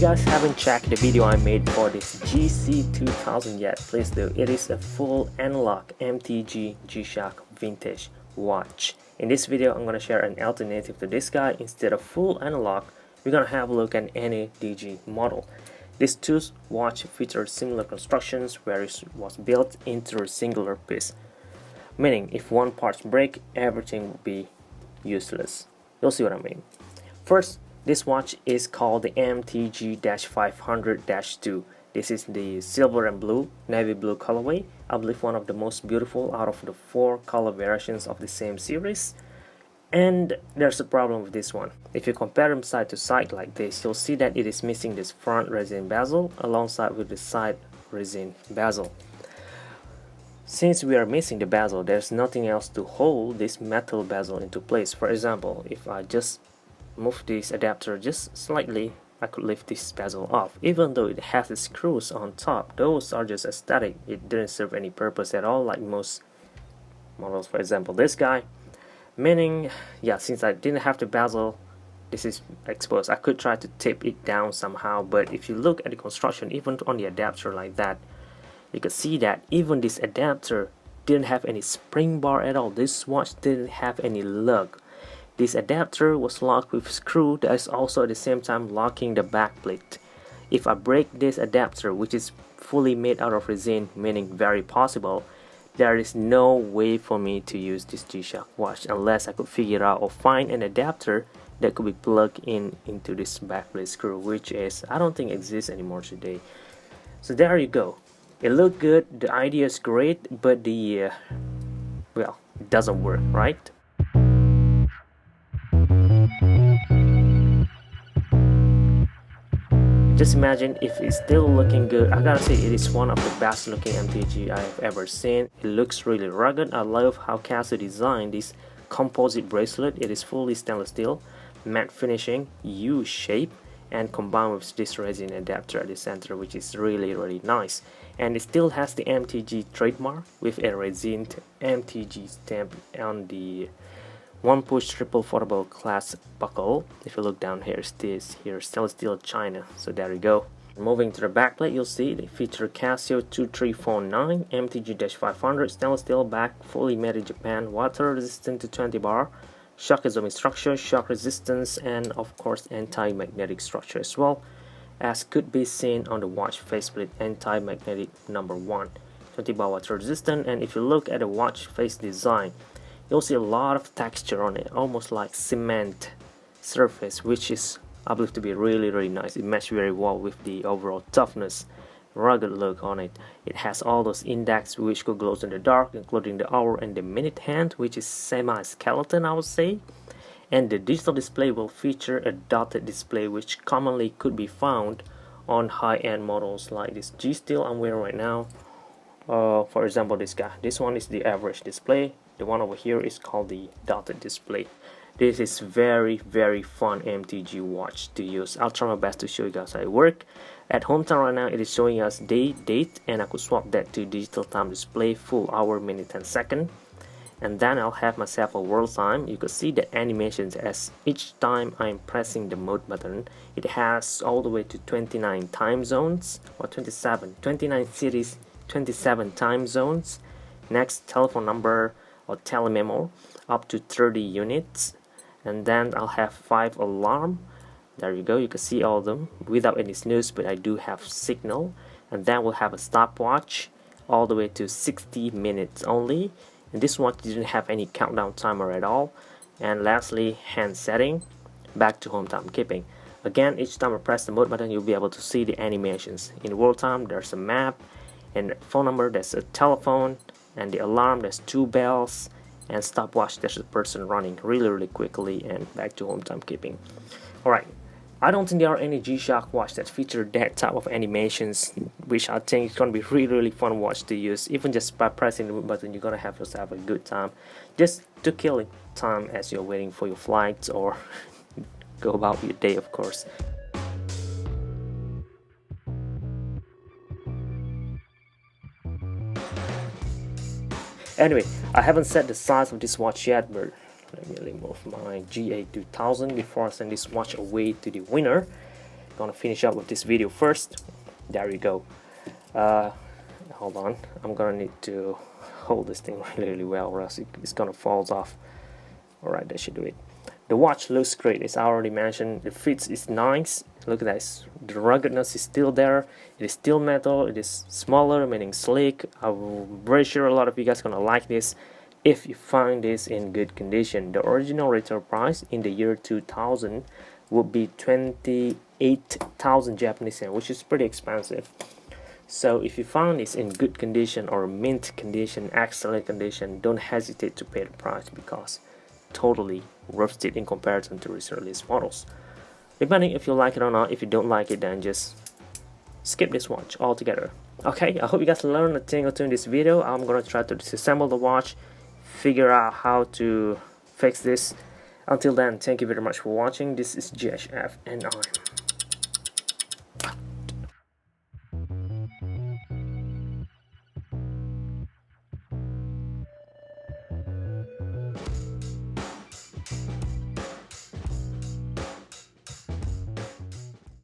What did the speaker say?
guys haven't checked the video I made for this GC2000 yet, please do. It is a full analog MTG G-Shock vintage watch. In this video, I'm going to share an alternative to this guy. Instead of full analog, we're going to have a look at any DG model. This two watch features similar constructions where it was built into a singular piece, meaning if one part breaks, everything will be useless. You'll see what I mean. First, this watch is called the MTG-500-2. This is the silver and blue, navy blue colorway. I believe one of the most beautiful out of the 4 color variations of the same series. And there's a problem with this one. If you compare them side to side like this, you'll see that it is missing this front resin bezel alongside with the side resin bezel. Since we are missing the bezel, there's nothing else to hold this metal bezel into place. For example, if I just move this adapter just slightly, I could lift this bezel off. Even though it has the screws on top, those are just aesthetic. It didn't serve any purpose at all like most models. For example, this guy, meaning, yeah, since I didn't have the bezel, this is exposed. I could try to tape it down somehow, but if you look at the construction, even on the adapter like that, you can see that even this adapter didn't have any spring bar at all. This watch didn't have any lug. This adapter was locked with screw that is also at the same time locking the backplate. If I break this adapter, which is fully made out of resin, meaning very possible, there is no way for me to use this G-Shock watch unless I could figure out or find an adapter that could be plugged in into this backplate screw, which is, I don't think exists anymore today. So there you go. It looked good, the idea is great, but the well, it doesn't work, right? Just imagine if it's still looking good. I gotta say, it is one of the best looking MTG I have ever seen. It looks really rugged. I love how Casio designed this composite bracelet. It is fully stainless steel, matte finishing, U shape, and combined with this resin adapter at the center, which is really nice. And it still has the MTG trademark with a resin MTG stamp on the one push triple foldable class buckle. If you look down here, it's this here, stainless steel China. So there you go. Moving to the backplate, you'll see they feature Casio 2349 MTG-500 stainless steel back, fully made in Japan, water resistant to 20 bar, shock absorbing structure, shock resistance, and of course anti-magnetic structure as well, as could be seen on the watch faceplate anti-magnetic number 1, 20 bar water resistant. And if you look at the watch face design, you'll see a lot of texture on it, almost like cement surface, which is, I believe, to be really nice. It matches very well with the overall toughness, rugged look on it. It has all those index which could glow in the dark, including the hour and the minute hand, which is semi-skeleton, I would say. And the digital display will feature a dotted display, which commonly could be found on high-end models like this G Steel I'm wearing right now. For example, this guy. This one is the average display. The one over here is called the dotted display. This is very fun MTG watch to use. I'll try my best to show you guys how it works. At home time right now, it is showing us day, date, and I could swap that to digital time display, full hour, minute, and second. And then I'll have myself a world time. You can see the animations as each time I'm pressing the mode button. It has all the way to 29 time zones, or 29 cities, 27 time zones. Next, telephone number or telememo up to 30 units, and then I'll have 5 alarm. There you go, you can see all of them without any snooze, but I do have signal. And then we'll have a stopwatch all the way to 60 minutes only, and this watch didn't have any countdown timer at all. And lastly, hand setting, back to home timekeeping. Again, each time I press the mode button, you'll be able to see the animations. In world time, there's a map, and phone number, there's a telephone, and the alarm, there's 2 bells, and stopwatch, there's a person running really quickly, and back to home timekeeping. Alright, I don't think there are any G-Shock watch that feature that type of animations, which I think is going to be really fun watch to use. Even just by pressing the button, you're going to have yourself a good time, just to kill time as you're waiting for your flight or go about your day, of course. Anyway, I haven't set the size of this watch yet, but let me remove my GA2000 before I send this watch away to the winner. gonna finish up with this video first. There you go. Hold on, I'm gonna need to hold this thing really well or else it's gonna fall off. Alright, that should do it. The watch looks great, as I already mentioned. The fit is nice. Look at that, the ruggedness is still there. It is still metal. It is smaller, meaning sleek. I'm very sure a lot of you guys gonna like this if you find this in good condition. The original retail price in the year 2000 would be 28,000 Japanese yen, which is pretty expensive. So if you found this in good condition or mint condition, excellent condition, don't hesitate to pay the price, because totally worth it in comparison to recent release models. Depending if you like it or not. If you don't like it, then just skip this watch altogether. Okay, I hope you guys learned a thing or two in this video. I'm gonna try to disassemble the watch, figure out how to fix this. Until then, thank you very much for watching. This is GSF and I'm